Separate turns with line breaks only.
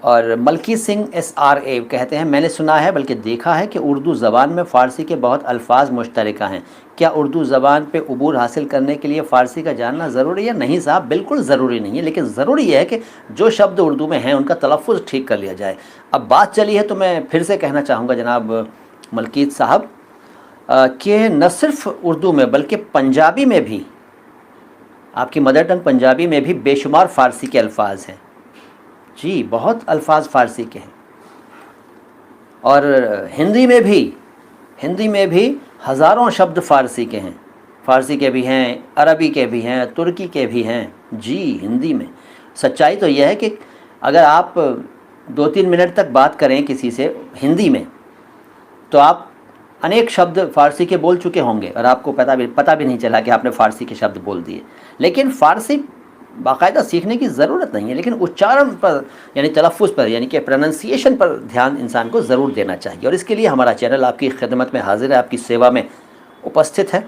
اور ملکی سنگھ SRA کہتے ہیں میں نے سنا ہے بلکہ دیکھا ہے کہ اردو زبان میں فارسی کے بہت الفاظ مشترکہ ہیں، کیا اردو زبان پہ عبور حاصل کرنے کے لیے فارسی کا جاننا ضروری ہے؟ نہیں صاحب، بالکل ضروری نہیں ہے، لیکن ضروری یہ ہے کہ جو شبد اردو میں ہیں ان کا تلفظ ٹھیک کر لیا جائے۔ اب بات چلی ہے تو میں پھر سے کہنا چاہوں گا جناب ملکیت صاحب کہ نہ صرف اردو میں بلکہ پنجابی میں بھی، آپ کی مدر ٹنگ پنجابی میں بھی بے شمار فارسی کے الفاظ ہیں، جی بہت الفاظ فارسی کے ہیں، اور ہندی میں بھی ہزاروں شبد فارسی کے ہیں، فارسی کے بھی ہیں، عربی کے بھی ہیں، ترکی کے بھی ہیں، جی ہندی میں۔ سچائی تو یہ ہے کہ اگر آپ 2-3 منٹ تک بات کریں کسی سے ہندی میں تو آپ انیک شبد فارسی کے بول چکے ہوں گے اور آپ کو پتہ بھی نہیں چلا کہ آپ نے فارسی کے شبد بول دیے۔ لیکن فارسی باقاعدہ سیکھنے کی ضرورت نہیں ہے، لیکن اچارن پر یعنی تلفظ پر یعنی کہ پروننسیشن پر دھیان انسان کو ضرور دینا چاہیے، اور اس کے لیے ہمارا چینل آپ کی خدمت میں حاضر ہے، آپ کی سیوا میں اپستھت ہے۔